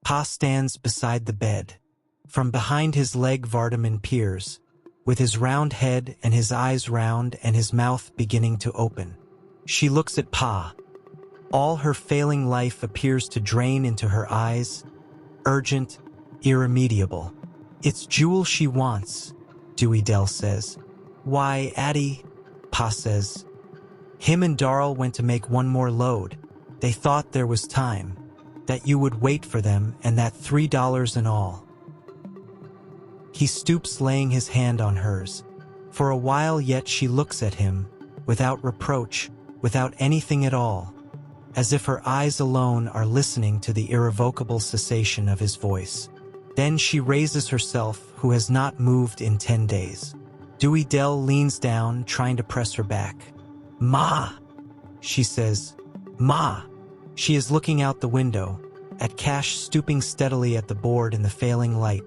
Pa stands beside the bed. From behind his leg Vardaman peers, with his round head and his eyes round and his mouth beginning to open. She looks at Pa. All her failing life appears to drain into her eyes, urgent, irremediable. It's Jewel she wants, Dewey Dell says. Why, Addie, Pa says. Him and Darl went to make one more load. They thought there was time, that you would wait for them and that $3 and all. He stoops, laying his hand on hers. For a while yet she looks at him, without reproach, without anything at all, as if her eyes alone are listening to the irrevocable cessation of his voice. Then she raises herself, who has not moved in 10 days. Dewey Dell leans down, trying to press her back. Ma, she says. Ma. She is looking out the window, at Cash stooping steadily at the board in the failing light,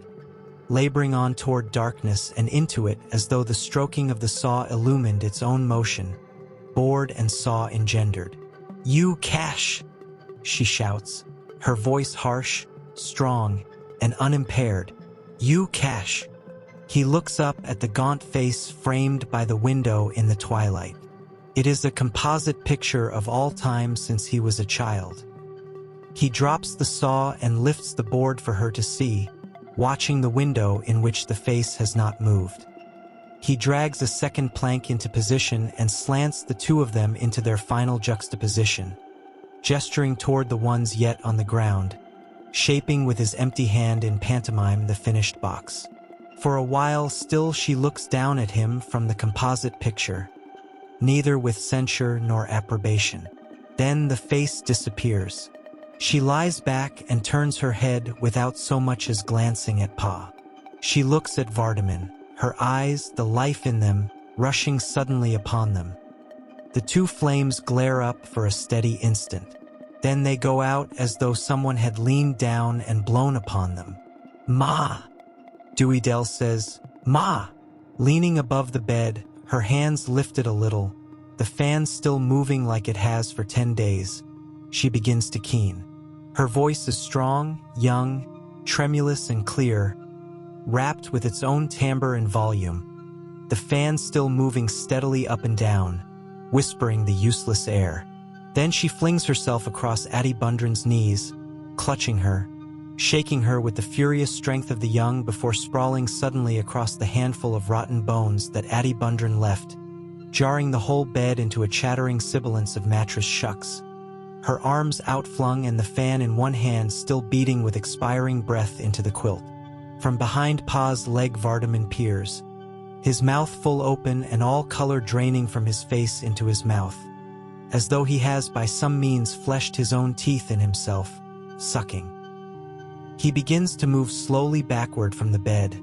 laboring on toward darkness and into it as though the stroking of the saw illumined its own motion, board and saw engendered. You, Cash, she shouts, her voice harsh, strong, and unimpaired. You, Cash. He looks up at the gaunt face framed by the window in the twilight. It is a composite picture of all time since he was a child. He drops the saw and lifts the board for her to see, watching the window in which the face has not moved. He drags a second plank into position and slants the two of them into their final juxtaposition, gesturing toward the ones yet on the ground, shaping with his empty hand in pantomime the finished box. For a while still she looks down at him from the composite picture, neither with censure nor approbation. Then the face disappears. She lies back and turns her head without so much as glancing at Pa. She looks at Vardaman, her eyes, the life in them, rushing suddenly upon them. The two flames glare up for a steady instant. Then they go out as though someone had leaned down and blown upon them. Ma, Dewey Dell says. Ma! Leaning above the bed, her hands lifted a little, the fan still moving like it has for 10 days, she begins to keen. Her voice is strong, young, tremulous and clear, wrapped with its own timbre and volume, the fan still moving steadily up and down, whispering the useless air. Then she flings herself across Addie Bundren's knees, clutching her, shaking her with the furious strength of the young before sprawling suddenly across the handful of rotten bones that Addie Bundren left, jarring the whole bed into a chattering sibilance of mattress shucks. Her arms outflung and the fan in one hand still beating with expiring breath into the quilt. From behind Pa's leg Vardaman peers, his mouth full open and all color draining from his face into his mouth, as though he has by some means fleshed his own teeth in himself, sucking. He begins to move slowly backward from the bed,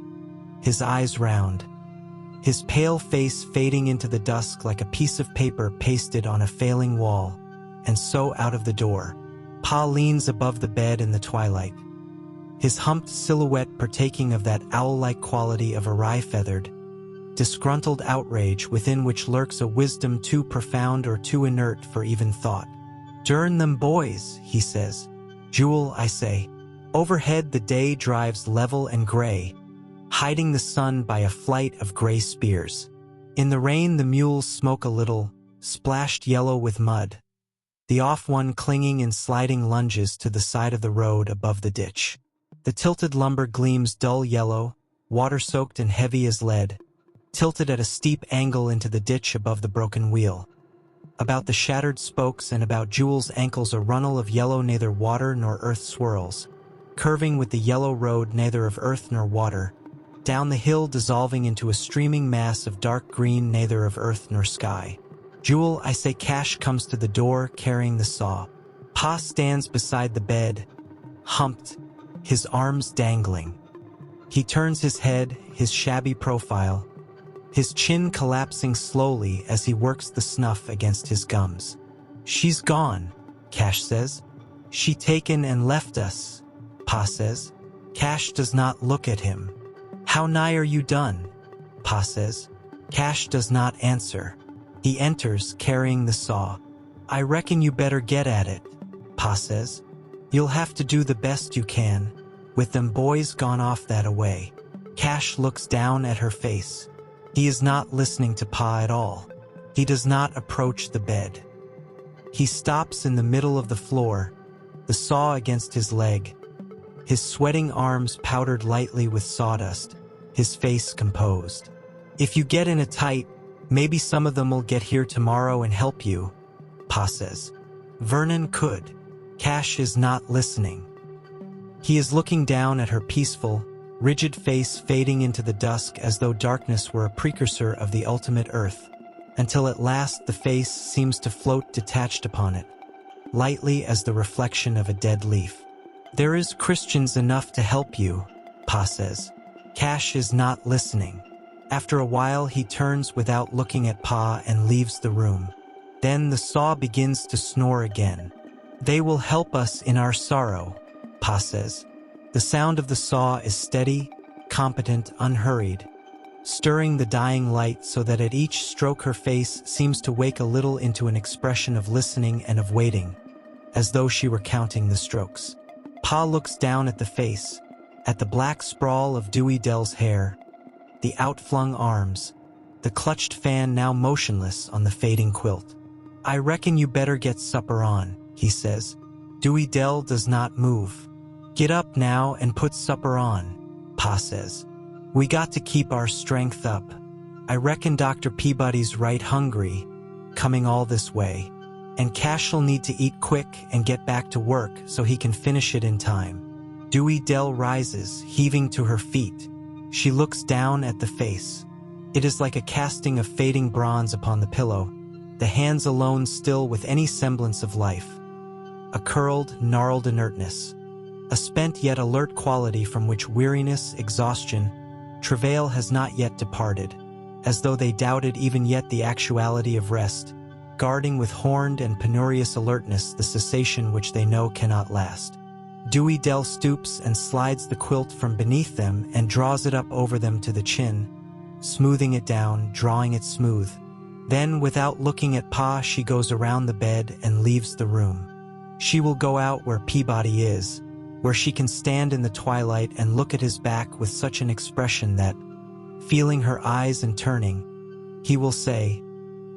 his eyes round, his pale face fading into the dusk like a piece of paper pasted on a failing wall, and so out of the door. Pa leans above the bed in the twilight, his humped silhouette partaking of that owl-like quality of awry-feathered, disgruntled outrage within which lurks a wisdom too profound or too inert for even thought. "Durn them boys," he says. "Jewel, I say." Overhead the day drives level and gray, hiding the sun by a flight of gray spears. In the rain the mules smoke a little, splashed yellow with mud, the off one clinging in sliding lunges to the side of the road above the ditch. The tilted lumber gleams dull yellow, water-soaked and heavy as lead, tilted at a steep angle into the ditch above the broken wheel. About the shattered spokes and about Jewel's ankles a runnel of yellow neither water nor earth swirls, curving with the yellow road neither of earth nor water, down the hill dissolving into a streaming mass of dark green neither of earth nor sky. "Jewel, I say." Cash comes to the door carrying the saw. Pa stands beside the bed, humped, his arms dangling. He turns his head, his shabby profile, his chin collapsing slowly as he works the snuff against his gums. "She's gone," Cash says. "She taken and left us," Pa says. Cash does not look at him. "How nigh are you done?" Pa says. Cash does not answer. He enters, carrying the saw. "I reckon you better get at it," Pa says. You'll have to do the best you can, with them boys gone off that away. Cash looks down at her face. He is not listening to Pa at all. He does not approach the bed. He stops in the middle of the floor, the saw against his leg, his sweating arms powdered lightly with sawdust, his face composed. If you get in a tight, maybe some of them will get here tomorrow and help you, Pa says. Vernon could. Cash is not listening. He is looking down at her peaceful, rigid face fading into the dusk as though darkness were a precursor of the ultimate earth, until at last the face seems to float detached upon it, lightly as the reflection of a dead leaf. There is Christians enough to help you, Pa says. Cash is not listening. After a while he turns without looking at Pa and leaves the room. Then the saw begins to snore again. They will help us in our sorrow, Pa says. The sound of the saw is steady, competent, unhurried, stirring the dying light so that at each stroke her face seems to wake a little into an expression of listening and of waiting, as though she were counting the strokes. Pa looks down at the face, at the black sprawl of Dewey Dell's hair, the outflung arms, the clutched fan now motionless on the fading quilt. I reckon you better get supper on, he says. Dewey Dell does not move. Get up now and put supper on, Pa says. We got to keep our strength up. I reckon Dr. Peabody's right hungry, coming all this way, and Cash'll need to eat quick and get back to work so he can finish it in time. Dewey Dell rises, heaving to her feet. She looks down at the face. It is like a casting of fading bronze upon the pillow, the hands alone still with any semblance of life. A curled, gnarled inertness. A spent yet alert quality from which weariness, exhaustion, travail has not yet departed, as though they doubted even yet the actuality of rest, guarding with horned and penurious alertness the cessation which they know cannot last. Dewey Dell stoops and slides the quilt from beneath them and draws it up over them to the chin, smoothing it down, drawing it smooth. Then, without looking at Pa, she goes around the bed and leaves the room. She will go out where Peabody is, where she can stand in the twilight and look at his back with such an expression that, feeling her eyes and turning, he will say,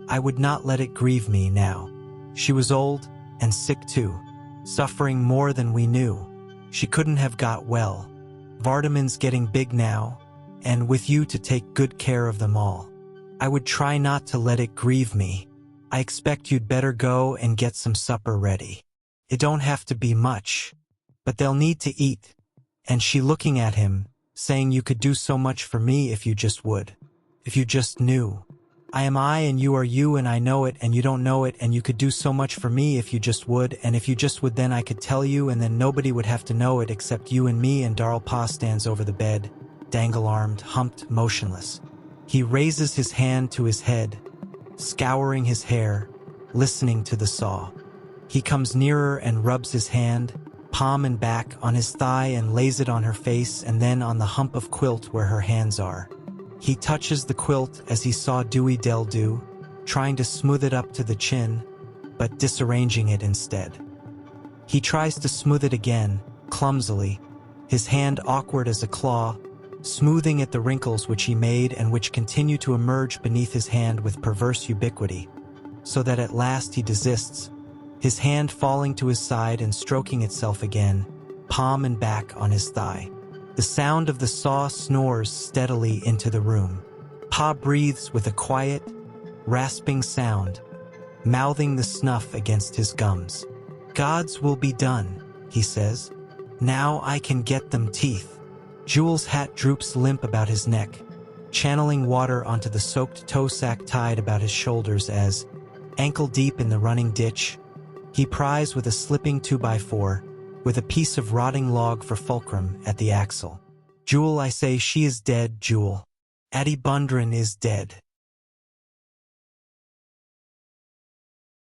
I would not let it grieve me now. She was old and sick too, suffering more than we knew. She couldn't have got well. Vardaman's getting big now, and with you to take good care of them all. I would try not to let it grieve me. I expect you'd better go and get some supper ready. It don't have to be much, but they'll need to eat. And she looking at him, saying you could do so much for me if you just would. If you just knew. I am I and you are you and I know it and you don't know it and you could do so much for me if you just would and if you just would then I could tell you and then nobody would have to know it except you and me and Darl. Pa stands over the bed, dangle-armed, humped, motionless. He raises his hand to his head, scouring his hair, listening to the saw. He comes nearer and rubs his hand, palm and back, on his thigh and lays it on her face and then on the hump of quilt where her hands are. He touches the quilt as he saw Dewey Dell do, trying to smooth it up to the chin, but disarranging it instead. He tries to smooth it again, clumsily, his hand awkward as a claw, smoothing at the wrinkles which he made and which continue to emerge beneath his hand with perverse ubiquity, so that at last he desists, his hand falling to his side and stroking itself again, palm and back on his thigh. The sound of the saw snores steadily into the room. Pa breathes with a quiet, rasping sound, mouthing the snuff against his gums. God's will be done, he says. Now I can get them teeth. Jewel's hat droops limp about his neck, channeling water onto the soaked toe sack tied about his shoulders as, ankle deep in the running ditch, he pries with a slipping 2x4, with a piece of rotting log for fulcrum at the axle. Jewel, I say, she is dead, Jewel. Addie Bundren is dead.